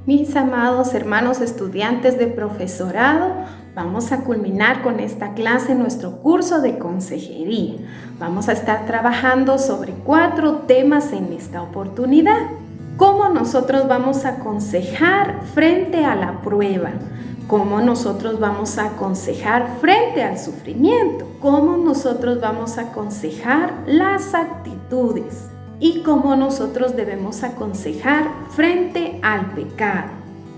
Mis amados hermanos estudiantes de profesorado, vamos a culminar con esta clase nuestro curso de consejería. Vamos a estar trabajando sobre 4 temas en esta oportunidad. ¿Cómo nosotros vamos a aconsejar frente a la prueba? ¿Cómo nosotros vamos a aconsejar frente al sufrimiento? ¿Cómo nosotros vamos a aconsejar las actitudes? Y cómo nosotros debemos aconsejar frente al pecado.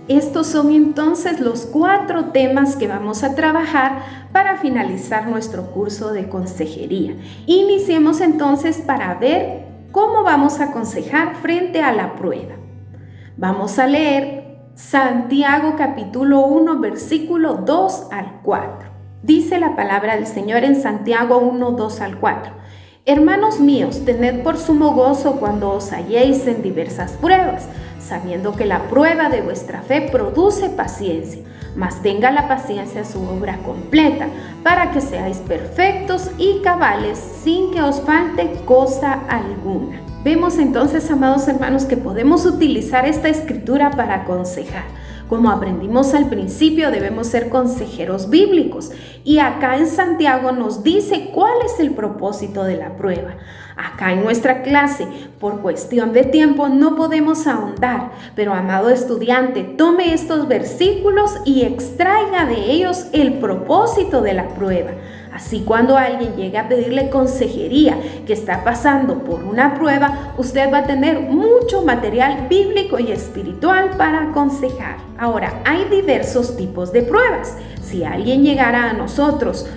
Estos son entonces los 4 temas que vamos a trabajar para finalizar nuestro curso de consejería. Iniciemos entonces para ver cómo vamos a aconsejar frente a la prueba. Vamos a leer Santiago capítulo 1, versículo 2 al 4. Dice la palabra del Señor en Santiago 1, 2 al 4. Hermanos míos, tened por sumo gozo cuando os halléis en diversas pruebas, sabiendo que la prueba de vuestra fe produce paciencia, mas tenga la paciencia su obra completa, para que seáis perfectos y cabales, sin que os falte cosa alguna. Vemos entonces, amados hermanos, que podemos utilizar esta escritura para aconsejar. Como aprendimos al principio, debemos ser consejeros bíblicos. Y acá en Santiago nos dice cuál es el propósito de la prueba. Acá en nuestra clase, por cuestión de tiempo, no podemos ahondar. Pero, amado estudiante, tome estos versículos y extraiga de ellos el propósito de la prueba. Así cuando alguien llegue a pedirle consejería que está pasando por una prueba, usted va a tener mucho material bíblico y espiritual para aconsejar. Ahora, hay diversos tipos de pruebas. Si alguien llegara a nosotros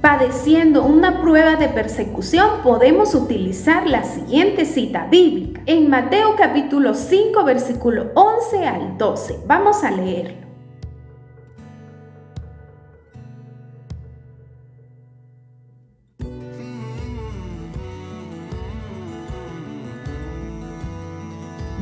padeciendo una prueba de persecución, podemos utilizar la siguiente cita bíblica. En Mateo capítulo 5, versículo 11 al 12. Vamos a leerlo.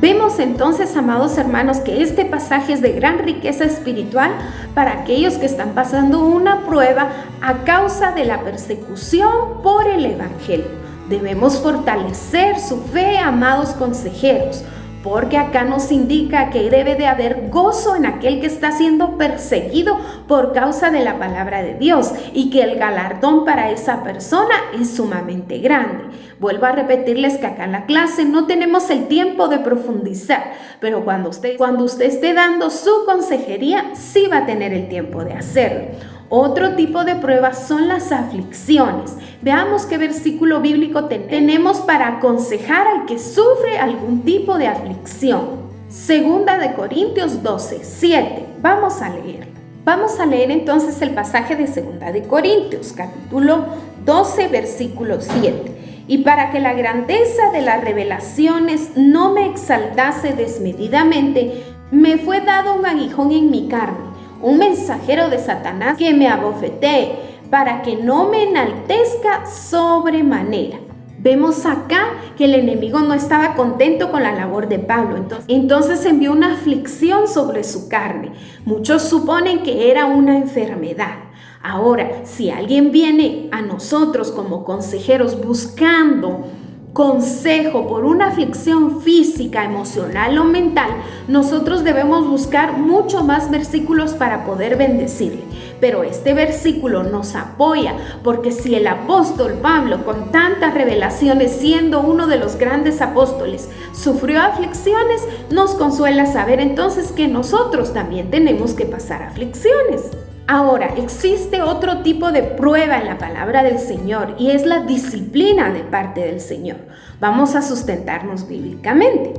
Vemos entonces, amados hermanos, que este pasaje es de gran riqueza espiritual para aquellos que están pasando una prueba a causa de la persecución por el Evangelio. Debemos fortalecer su fe, amados consejeros, porque acá nos indica que debe de haber gozo en aquel que está siendo perseguido por causa de la palabra de Dios y que el galardón para esa persona es sumamente grande. Vuelvo a repetirles que acá en la clase no tenemos el tiempo de profundizar, pero cuando usted esté dando su consejería, sí va a tener el tiempo de hacerlo. Otro tipo de pruebas son las aflicciones. Veamos qué versículo bíblico tenemos para aconsejar al que sufre algún tipo de aflicción. Segunda de Corintios 12, 7. Vamos a leer. Vamos a leer entonces el pasaje de Segunda de Corintios, capítulo 12, versículo 7. Y para que la grandeza de las revelaciones no me exaltase desmedidamente, me fue dado un aguijón en mi carne, un mensajero de Satanás que me abofetee, para que no me enaltezca sobremanera. Vemos acá que el enemigo no estaba contento con la labor de Pablo, entonces envió una aflicción sobre su carne. Muchos suponen que era una enfermedad. Ahora, si alguien viene a nosotros como consejeros buscando consejo por una aflicción física, emocional o mental, nosotros debemos buscar mucho más versículos para poder bendecirle. Pero este versículo nos apoya, porque si el apóstol Pablo, con tantas revelaciones, siendo uno de los grandes apóstoles, sufrió aflicciones, nos consuela saber entonces que nosotros también tenemos que pasar aflicciones. Ahora, existe otro tipo de prueba en la palabra del Señor y es la disciplina de parte del Señor. Vamos a sustentarnos bíblicamente.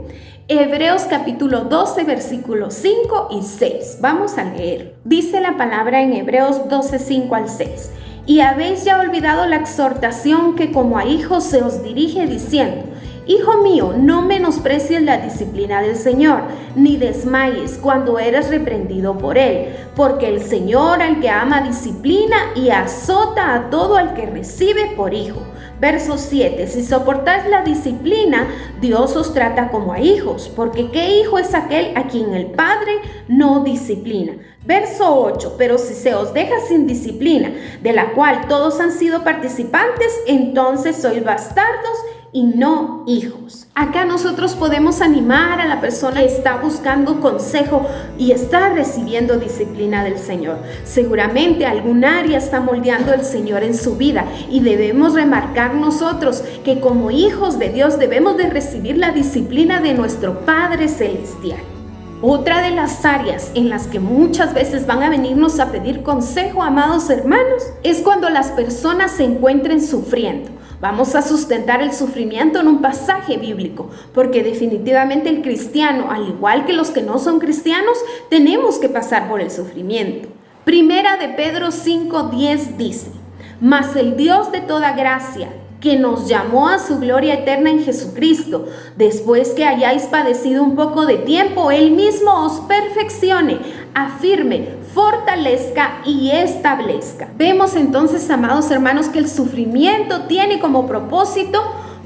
Hebreos capítulo 12, versículos 5 y 6. Vamos a leer. Dice la palabra en Hebreos 12, 5 al 6. Y habéis ya olvidado la exhortación que como a hijos se os dirige diciendo: Hijo mío, no menosprecies la disciplina del Señor, ni desmayes cuando eres reprendido por Él, porque el Señor al que ama disciplina y azota a todo al que recibe por hijo. Verso 7, si soportáis la disciplina, Dios os trata como a hijos, porque ¿qué hijo es aquel a quien el Padre no disciplina? Verso 8, pero si se os deja sin disciplina, de la cual todos han sido participantes, entonces sois bastardos y no hijos. Acá nosotros podemos animar a la persona que está buscando consejo y está recibiendo disciplina del Señor. Seguramente algún área está moldeando el Señor en su vida y debemos remarcar nosotros que como hijos de Dios debemos de recibir la disciplina de nuestro Padre Celestial. Otra de las áreas en las que muchas veces van a venirnos a pedir consejo, amados hermanos, es cuando las personas se encuentren sufriendo. Vamos a sustentar el sufrimiento en un pasaje bíblico, porque definitivamente el cristiano, al igual que los que no son cristianos, tenemos que pasar por el sufrimiento. Primera de Pedro 5:10 dice: mas el Dios de toda gracia, que nos llamó a su gloria eterna en Jesucristo, después que hayáis padecido un poco de tiempo, Él mismo os perfeccione, afirme, fortalezca y establezca. Vemos entonces, amados hermanos, que el sufrimiento tiene como propósito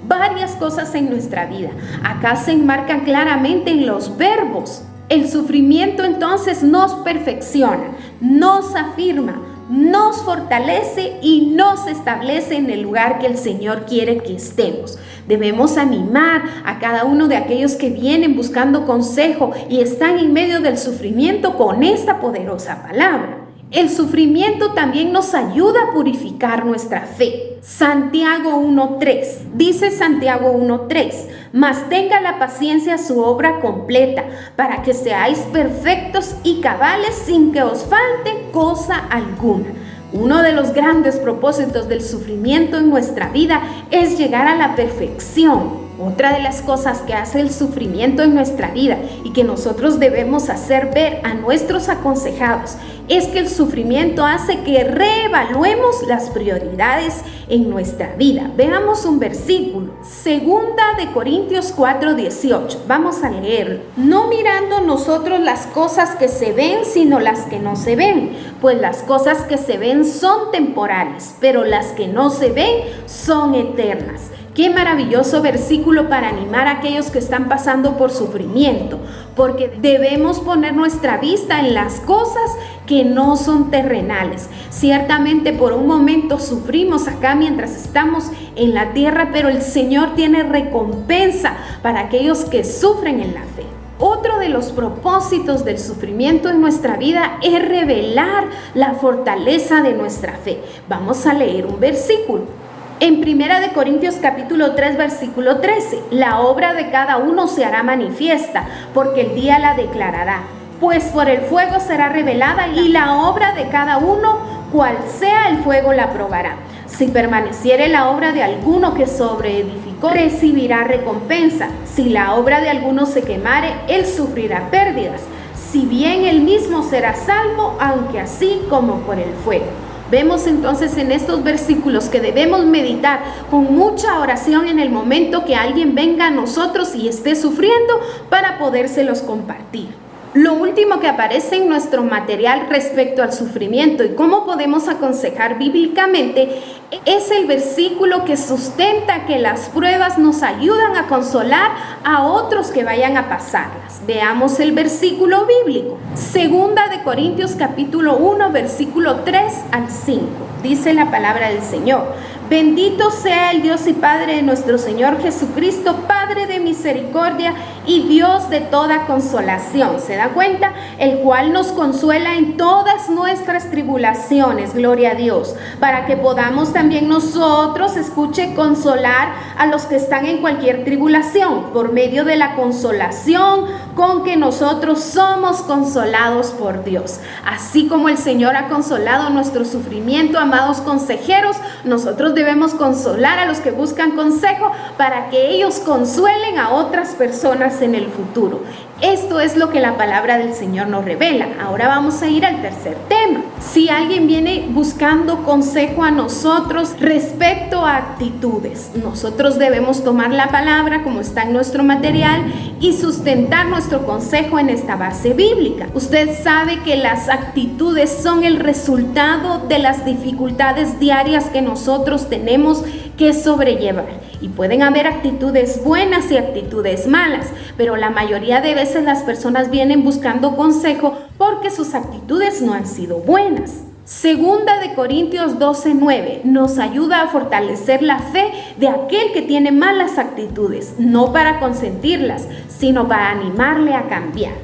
varias cosas en nuestra vida. Acá se enmarcan claramente en los verbos. El sufrimiento entonces nos perfecciona, nos afirma, nos fortalece y nos establece en el lugar que el Señor quiere que estemos. Debemos animar a cada uno de aquellos que vienen buscando consejo y están en medio del sufrimiento con esta poderosa palabra. El sufrimiento también nos ayuda a purificar nuestra fe. Santiago 1:3. Dice Santiago 1:3: mas tenga la paciencia su obra completa, para que seáis perfectos y cabales sin que os falte cosa alguna. Uno de los grandes propósitos del sufrimiento en nuestra vida es llegar a la perfección. Otra de las cosas que hace el sufrimiento en nuestra vida y que nosotros debemos hacer ver a nuestros aconsejados es que el sufrimiento hace que reevaluemos las prioridades en nuestra vida. Veamos un versículo, 2 de Corintios 4:18. Vamos a leer: no mirando nosotros las cosas que se ven, sino las que no se ven, pues las cosas que se ven son temporales, pero las que no se ven son eternas. Qué maravilloso versículo para animar a aquellos que están pasando por sufrimiento, porque debemos poner nuestra vista en las cosas que no son terrenales. Ciertamente por un momento sufrimos acá mientras estamos en la tierra, pero el Señor tiene recompensa para aquellos que sufren en la fe. Otro de los propósitos del sufrimiento en nuestra vida es revelar la fortaleza de nuestra fe. Vamos a leer un versículo. En 1 de Corintios capítulo 3, versículo 13, la obra de cada uno se hará manifiesta, porque el día la declarará, pues por el fuego será revelada y la obra de cada uno, cual sea el fuego la probará. Si permaneciere la obra de alguno que sobreedificó, recibirá recompensa. Si la obra de alguno se quemare, él sufrirá pérdidas. Si bien él mismo será salvo, aunque así como por el fuego. Vemos entonces en estos versículos que debemos meditar con mucha oración en el momento que alguien venga a nosotros y esté sufriendo para podérselos compartir. Lo último que aparece en nuestro material respecto al sufrimiento y cómo podemos aconsejar bíblicamente es el versículo que sustenta que las pruebas nos ayudan a consolar a otros que vayan a pasarlas. Veamos el versículo bíblico. 2 de Corintios capítulo 1, versículo 3 al 5. Dice la palabra del Señor: bendito sea el Dios y Padre de nuestro Señor Jesucristo, Padre de misericordia y Dios de toda consolación. ¿Se da cuenta? El cual nos consuela en todas nuestras tribulaciones, gloria a Dios, para que podamos también nosotros, escuche, consolar a los que están en cualquier tribulación, por medio de la consolación con que nosotros somos consolados por Dios. Así como el Señor ha consolado nuestro sufrimiento, amados consejeros, nosotros debemos consolar a los que buscan consejo para que ellos consuelen a otras personas en el futuro. Esto es lo que la palabra del Señor nos revela. Ahora vamos a ir al tercer tema. Si alguien viene buscando consejo a nosotros respecto a actitudes, nosotros debemos tomar la palabra como está en nuestro material y sustentar nuestro consejo en esta base bíblica. Usted sabe que las actitudes son el resultado de las dificultades diarias que nosotros tenemos que sobrellevar. Y pueden haber actitudes buenas y actitudes malas, pero la mayoría de veces las personas vienen buscando consejo porque sus actitudes no han sido buenas. Segunda de Corintios 12:9 nos ayuda a fortalecer la fe de aquel que tiene malas actitudes, no para consentirlas, sino para animarle a cambiar.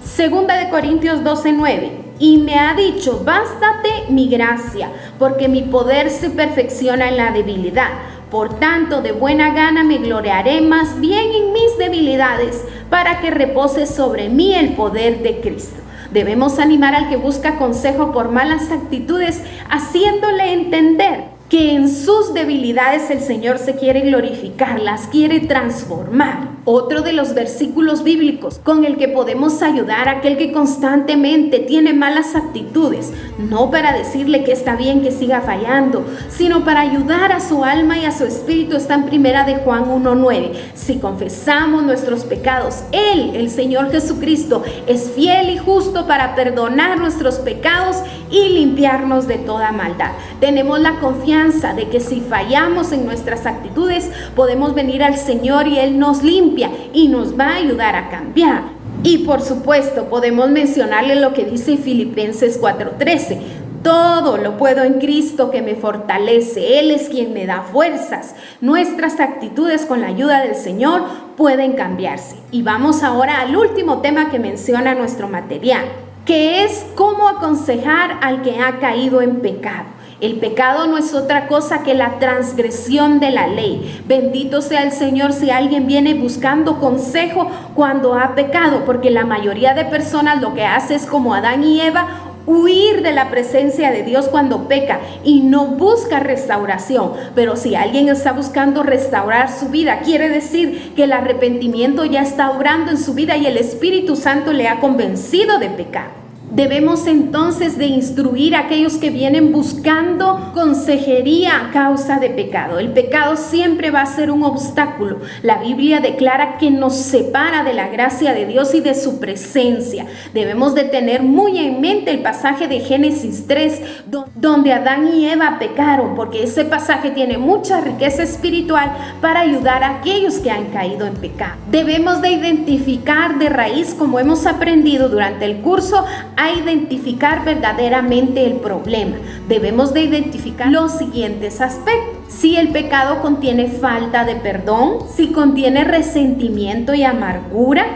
Segunda de Corintios 12:9, y me ha dicho, bástate mi gracia, porque mi poder se perfecciona en la debilidad. Por tanto, de buena gana me gloriaré más bien en mis debilidades, para que repose sobre mí el poder de Cristo. Debemos animar al que busca consejo por malas actitudes, haciéndole entender que en sus debilidades el Señor se quiere glorificar, las quiere transformar. Otro de los versículos bíblicos con el que podemos ayudar a aquel que constantemente tiene malas actitudes, no para decirle que está bien que siga fallando, sino para ayudar a su alma y a su espíritu, está en Primera de Juan 1:9. Si confesamos nuestros pecados, Él, el Señor Jesucristo, es fiel y justo para perdonar nuestros pecados y limpiarnos de toda maldad. Tenemos la confianza de que si fallamos en nuestras actitudes, podemos venir al Señor y Él nos limpia y nos va a ayudar a cambiar. Y por supuesto, podemos mencionarle lo que dice Filipenses 4:13. Todo lo puedo en Cristo que me fortalece. Él es quien me da fuerzas. Nuestras actitudes con la ayuda del Señor pueden cambiarse. Y vamos ahora al último tema que menciona nuestro material, que es cómo aconsejar al que ha caído en pecado. El pecado no es otra cosa que la transgresión de la ley. Bendito sea el Señor si alguien viene buscando consejo cuando ha pecado, porque la mayoría de personas lo que hace es como Adán y Eva, huir de la presencia de Dios cuando peca y no busca restauración. Pero si alguien está buscando restaurar su vida, quiere decir que el arrepentimiento ya está obrando en su vida y el Espíritu Santo le ha convencido de pecar. Debemos entonces de instruir a aquellos que vienen buscando consejería a causa de pecado. El pecado siempre va a ser un obstáculo. La Biblia declara que nos separa de la gracia de Dios y de su presencia. Debemos de tener muy en mente el pasaje de Génesis 3, donde Adán y Eva pecaron, porque ese pasaje tiene mucha riqueza espiritual para ayudar a aquellos que han caído en pecado. Debemos de identificar de raíz, como hemos aprendido durante el curso, a identificar verdaderamente el problema. Debemos de identificar los siguientes aspectos. Si el pecado contiene falta de perdón, si contiene resentimiento y amargura,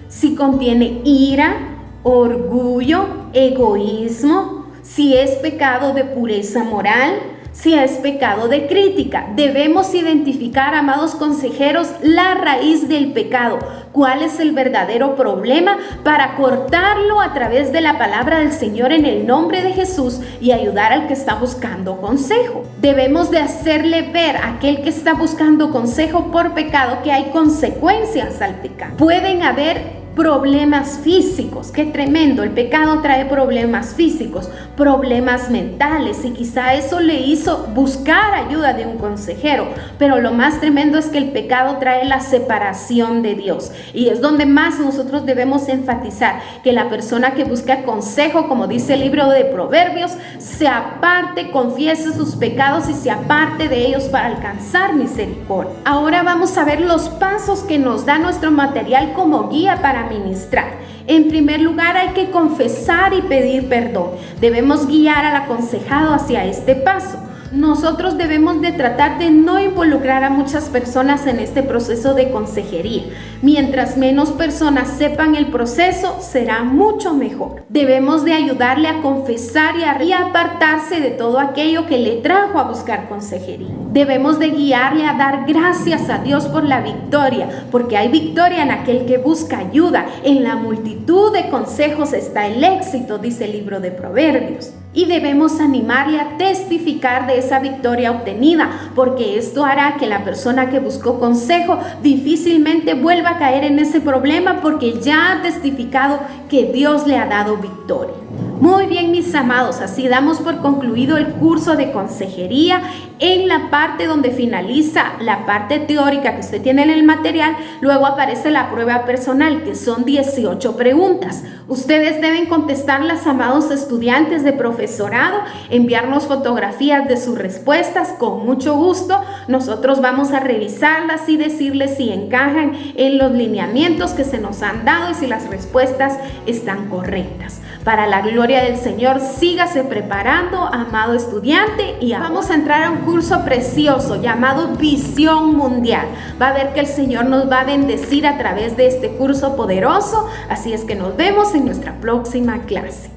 si contiene ira, orgullo, egoísmo, si es pecado de pureza moral, si es pecado de crítica. Debemos identificar, amados consejeros, la raíz del pecado. ¿Cuál es el verdadero problema? Para cortarlo a través de la palabra del Señor en el nombre de Jesús y ayudar al que está buscando consejo. Debemos de hacerle ver a aquel que está buscando consejo por pecado que hay consecuencias al pecado. Pueden haber problemas físicos, qué tremendo, el pecado trae problemas físicos, problemas mentales, y quizá eso le hizo buscar ayuda de un consejero, pero lo más tremendo es que el pecado trae la separación de Dios, y es donde más nosotros debemos enfatizar, que la persona que busca consejo, como dice el libro de Proverbios, se aparte, confiese sus pecados y se aparte de ellos para alcanzar misericordia. Ahora vamos a ver los pasos que nos da nuestro material como guía para ministrar. En primer lugar, hay que confesar y pedir perdón. Debemos guiar al aconsejado hacia este paso. Nosotros debemos de tratar de no involucrar a muchas personas en este proceso de consejería. Mientras menos personas sepan el proceso, será mucho mejor. Debemos de ayudarle a confesar y a apartarse de todo aquello que le trajo a buscar consejería. Debemos de guiarle a dar gracias a Dios por la victoria, porque hay victoria en aquel que busca ayuda. En la multitud de consejos está el éxito, dice el libro de Proverbios. Y debemos animarle a testificar de esa victoria obtenida, porque esto hará que la persona que buscó consejo difícilmente vuelva a caer en ese problema, porque ya ha testificado que Dios le ha dado victoria. Muy bien, mis amados, así damos por concluido el curso de consejería En la parte donde finaliza la parte teórica que usted tiene en el material, luego aparece la prueba personal, que son 18 preguntas. Ustedes deben contestarlas, amados estudiantes de profesorado, enviarnos fotografías de sus respuestas con mucho gusto. Nosotros vamos a revisarlas y decirles si encajan en los lineamientos que se nos han dado y si las respuestas están correctas. Para la gloria del Señor, sígase preparando, amado estudiante, y vamos a entrar a un curso precioso llamado Visión Mundial. Va a ver que el Señor nos va a bendecir a través de este curso poderoso, así es que nos vemos en nuestra próxima clase.